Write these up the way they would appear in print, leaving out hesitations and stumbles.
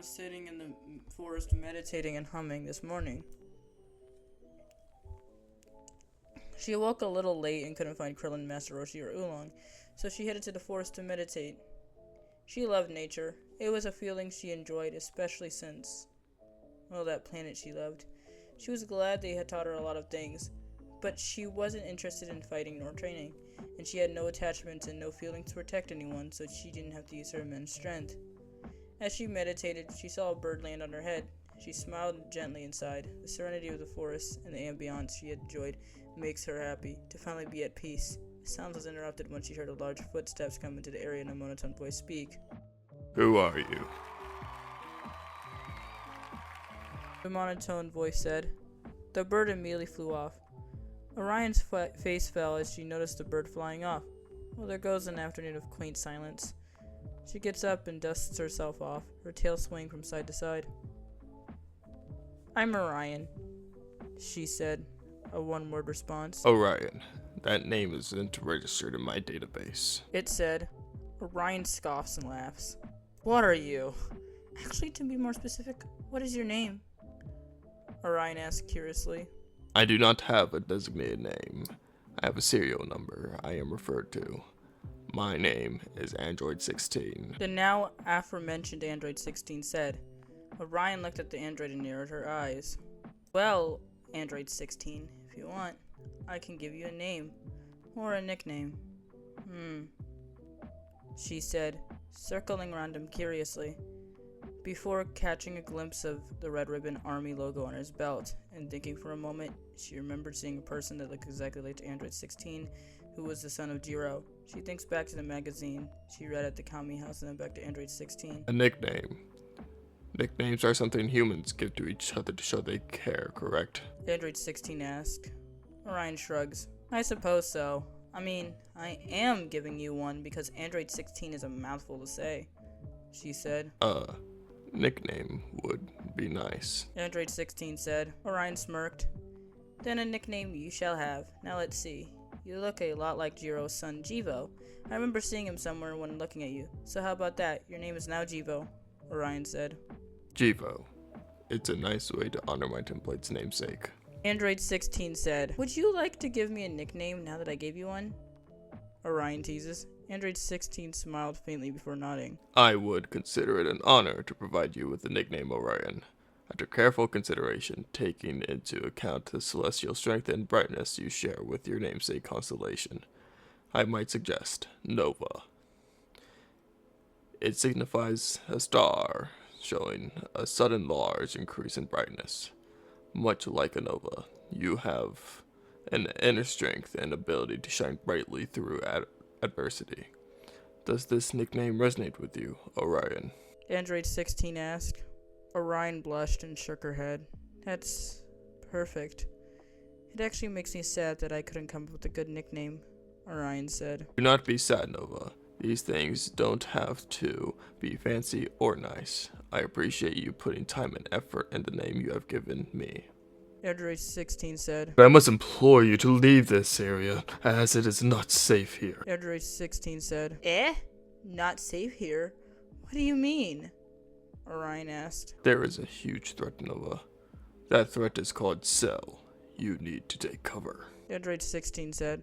was sitting in the forest meditating and humming this morning. She awoke a little late and couldn't find Krillin, Master Roshi, or Oolong, so she headed to the forest to meditate. She loved nature. It was a feeling she enjoyed, especially since, well, that planet she loved. She was glad they had taught her a lot of things, but she wasn't interested in fighting nor training, and she had no attachments and no feeling to protect anyone, so she didn't have to use her immense strength. As she meditated, she saw a bird land on her head. She smiled gently inside. The serenity of the forest and the ambiance she had enjoyed makes her happy to finally be at peace. The sound was interrupted when she heard a large footsteps come into the area and a monotone voice speak. Who are you? The monotone voice said. The bird immediately flew off. Orion's face fell as she noticed the bird flying off. Well, there goes an afternoon of quaint silence. She gets up and dusts herself off, her tail swaying from side to side. I'm Orion, she said, a one-word response. Orion. That name isn't registered in my database. It said. Orion scoffs and laughs. What are you? Actually, to be more specific, what is your name? Orion asked curiously. I do not have a designated name. I have a serial number I am referred to. My name is Android 16. The now aforementioned Android 16 said. Orion looked at the android and narrowed her eyes. Well, Android 16, if you want, I can give you a name. Or a nickname. She said, circling around him curiously, before catching a glimpse of the Red Ribbon Army logo on his belt, and thinking for a moment, she remembered seeing a person that looked exactly like Android 16, who was the son of Jiro. She thinks back to the magazine she read at the Kami house and then back to Android 16. A nickname. Nicknames are something humans give to each other to show they care, correct? Android 16 asked. Orion shrugs. I suppose so. I mean, I am giving you one because Android 16 is a mouthful to say, she said. Nickname would be nice. Android 16 said. Orion smirked. Then a nickname you shall have. Now let's see. You look a lot like Jiro's son, Jivo. I remember seeing him somewhere when looking at you. So how about that? Your name is now Jivo, Orion said. Jivo. It's a nice way to honor my template's namesake. Android 16 said, would you like to give me a nickname now that I gave you one? Orion teases. Android 16 smiled faintly before nodding. I would consider it an honor to provide you with the nickname Orion. After careful consideration, taking into account the celestial strength and brightness you share with your namesake constellation, I might suggest Nova. It signifies a star, showing a sudden large increase in brightness. Much like a nova, you have an inner strength and ability to shine brightly through adversity. Does this nickname resonate with you, Orion? Android 16 asked. Orion blushed and shook her head. That's perfect. It actually makes me sad that I couldn't come up with a good nickname, Orion said. Do not be sad, Nova. These things don't have to be fancy or nice. I appreciate you putting time and effort in the name you have given me. Android 16 said. But I must implore you to leave this area, as it is not safe here. Android 16 said. Not safe here? What do you mean? Orion asked. There is a huge threat, Nova. That threat is called Cell. You need to take cover. Android 16 said.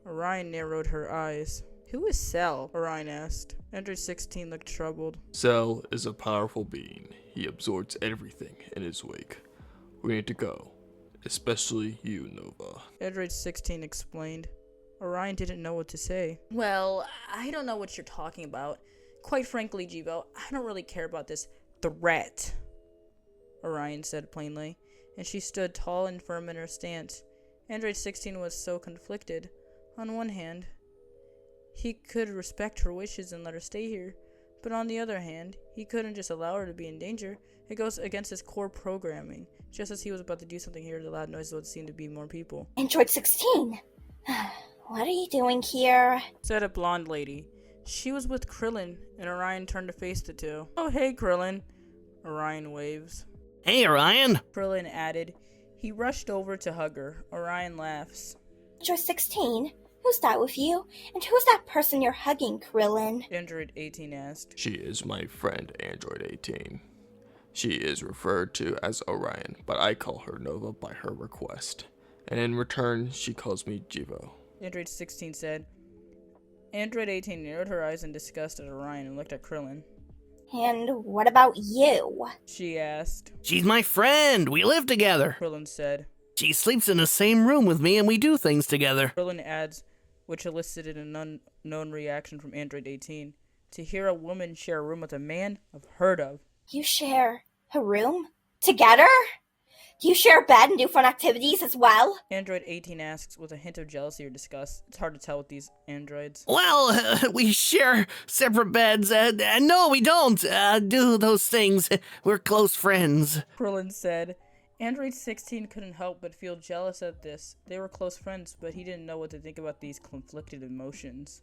Orion narrowed her eyes. Who is Cell? Orion asked. Android 16 looked troubled. Cell is a powerful being. He absorbs everything in his wake. We need to go. Especially you, Nova. Android 16 explained. Orion didn't know what to say. Well, I don't know what you're talking about. Quite frankly, Jivo, I don't really care about this threat, Orion said plainly, and she stood tall and firm in her stance. Android 16 was so conflicted. On one hand, he could respect her wishes and let her stay here, but on the other hand, he couldn't just allow her to be in danger. It goes against his core programming. Just as he was about to do something here, the loud noises would seem to be more people. Android 16! What are you doing here? Said a blonde lady. She was with Krillin, and Orion turned to face the two. Oh, hey, Krillin. Orion waves. Hey, Orion. Krillin added. He rushed over to hug her. Orion laughs. Android 16? Who's that with you? And who's that person you're hugging, Krillin? Android 18 asked. She is my friend, Android 18. She is referred to as Orion, but I call her Nova by her request. And in return, she calls me Jivo. Android 16 said. Android 18 narrowed her eyes in disgust at Orion and looked at Krillin. And what about you? She asked. She's my friend. We live together. Krillin said. She sleeps in the same room with me and we do things together. Krillin adds, which elicited an unknown reaction from Android 18. To hear a woman share a room with a man, I've heard of. You share a room? Together? Do you share a bed and do fun activities as well? Android 18 asks with a hint of jealousy or disgust. It's hard to tell with these androids. Well, we share separate beds. No, we don't do those things. We're close friends. Krillin said. Android 16 couldn't help but feel jealous at this. They were close friends, but he didn't know what to think about these conflicted emotions.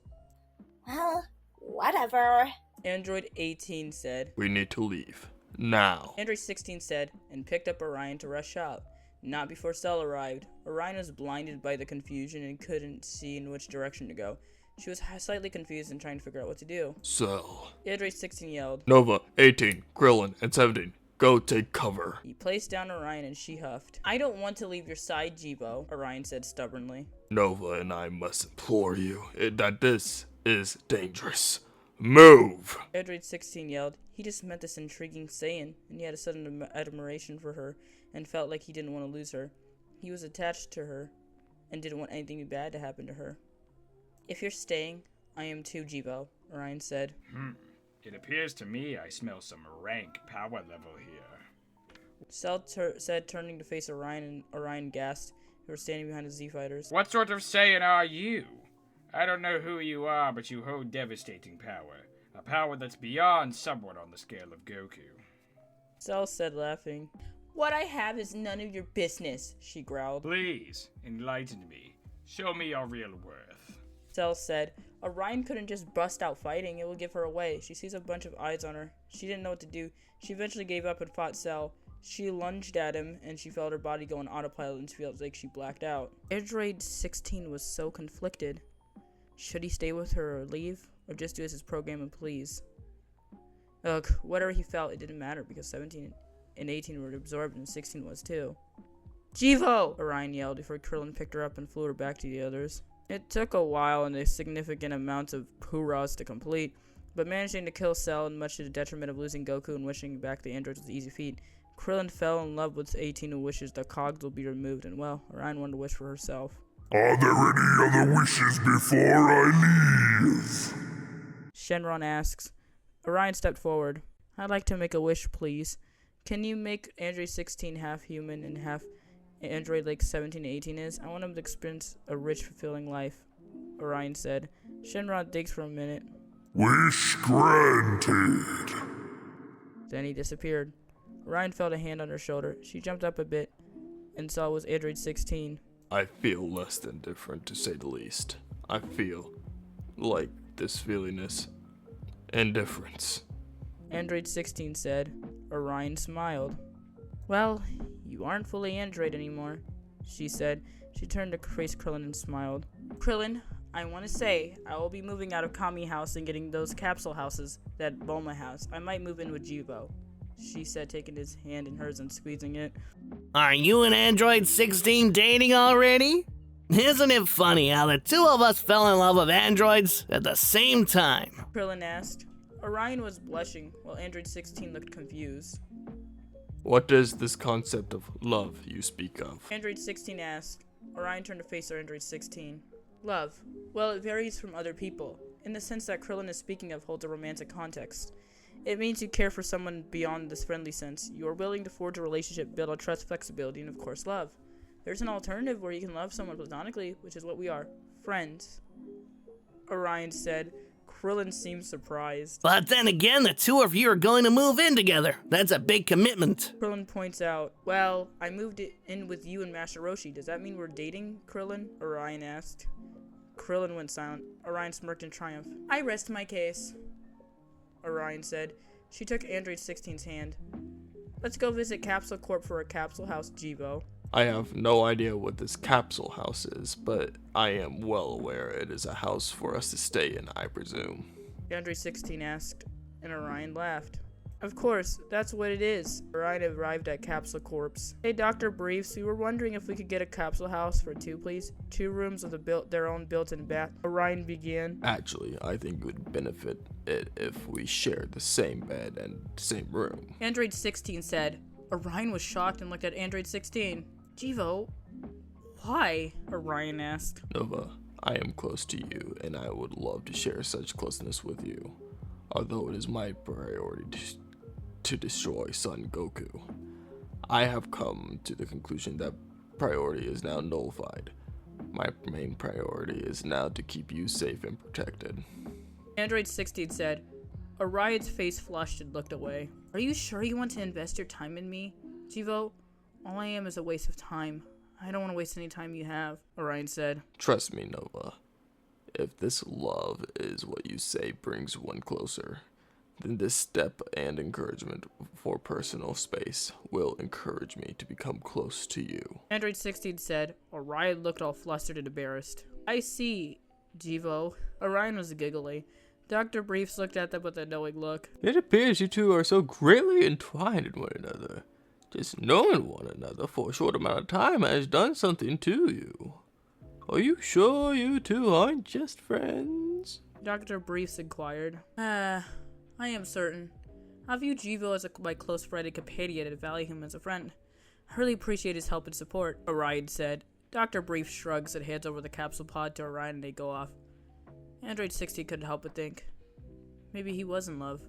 Well, whatever. Android 18 said. We need to leave. Now. Android 16 said, and picked up Orion to rush out. Not before Cell arrived. Orion was blinded by the confusion and couldn't see in which direction to go. She was slightly confused and trying to figure out what to do. Cell. Android 16 yelled. Nova, 18, Krillin, and 17. Go take cover. He placed down Orion and she huffed. I don't want to leave your side, Jibo, Orion said stubbornly. Nova and I must implore you that this is dangerous. Move! Android 16 yelled. He just met this intriguing Saiyan, and he had a sudden admiration for her, and felt like he didn't want to lose her. He was attached to her, and didn't want anything bad to happen to her. If you're staying, I am too, Jibo, Orion said. It appears to me I smell some rank power level here. Cell said, turning to face Orion, and Orion gasped, who were standing behind the Z-Fighters. What sort of Saiyan are you? I don't know who you are, but you hold devastating power. A power that's beyond someone on the scale of Goku. Cell said, laughing. What I have is none of your business, she growled. Please, enlighten me. Show me your real worth. Cell said, Orion couldn't just bust out fighting, it would give her away. She sees a bunch of eyes on her. She didn't know what to do. She eventually gave up and fought Cell. She lunged at him, and she felt her body go on autopilot and felt like she blacked out. Android 16 was so conflicted. Should he stay with her or leave? Or just do as his program and please? Ugh, whatever he felt, it didn't matter because 17 and 18 were absorbed and 16 was too. Jivo! Orion yelled before Krillin picked her up and flew her back to the others. It took a while and a significant amount of hoorahs to complete, but managing to kill Cell, much to the detriment of losing Goku and wishing back the androids was an easy feat. Krillin fell in love with 18 who wishes the cogs will be removed, and well, Orion wanted to wish for herself. Are there any other wishes before I leave? Shenron asks. Orion stepped forward. I'd like to make a wish, please. Can you make Android 16 half human and half android like 17 and 18 is? I want him to experience a rich, fulfilling life, Orion said. Shenron thinks for a minute. Wish granted. Then he disappeared. Orion felt a hand on her shoulder. She jumped up a bit and saw it was Android 16. I feel less than different, to say the least. I feel like this feeling is indifference. Android 16 said. Orion smiled. Well, you aren't fully android anymore, she said. She turned to face Krillin and smiled. Krillin, I want to say, I will be moving out of Kami House and getting those capsule houses that Bulma has. I might move in with Jibo, she said, taking his hand in hers and squeezing it. Are you and Android 16 dating already? Isn't it funny how the two of us fell in love with androids at the same time? Krillin asked. Orion was blushing, while Android 16 looked confused. What is this concept of love you speak of? Android 16 asked. Orion turned to face Android 16. Love. Well, it varies from other people, in the sense that Krillin is speaking of holds a romantic context. It means you care for someone beyond this friendly sense. You are willing to forge a relationship, build on trust, flexibility, and of course love. There's an alternative where you can love someone platonically, which is what we are. Friends. Orion said. Krillin seemed surprised. But then again, the two of you are going to move in together. That's a big commitment. Krillin points out, well, I moved in with you and Master Roshi. Does that mean we're dating, Krillin? Orion asked. Krillin went silent. Orion smirked in triumph. I rest my case, Orion said. She took Android 16's hand. Let's go visit Capsule Corp for a capsule house, Jibo. I have no idea what this capsule house is, but I am well aware it is a house for us to stay in, I presume. Android 16 asked, and Orion laughed. Of course, that's what it is. Orion arrived at Capsule Corpse. Hey, Dr. Briefs, we were wondering if we could get a capsule house for 2, please. 2 rooms with their own built-in bath. Orion began. Actually, I think it would benefit it if we shared the same bed and same room. Android 16 said. Orion was shocked and looked at Android 16. Jivo, why? Orion asked. Nova, I am close to you, and I would love to share such closeness with you. Although it is my priority to destroy Son Goku, I have come to the conclusion that priority is now nullified. My main priority is now to keep you safe and protected. Android 16 said. Orion's face flushed and looked away. Are you sure you want to invest your time in me? Jivo, all I am is a waste of time. I don't want to waste any time you have, Orion said. Trust me, Nova. If this love is what you say brings one closer, then this step and encouragement for personal space will encourage me to become close to you. Android 16 said. Orion looked all flustered and embarrassed. I see, Jivo. Orion was giggly. Dr. Briefs looked at them with a knowing look. It appears you two are so greatly entwined in one another. Just knowing one another for a short amount of time has done something to you. Are you sure you two aren't just friends? Dr. Briefs inquired. I am certain. I view Jivo as my close friend and companion and value him as a friend. I really appreciate his help and support, Orion said. Dr. Briefs shrugs and hands over the capsule pod to Orion and they go off. Android 60 couldn't help but think. Maybe he was in love.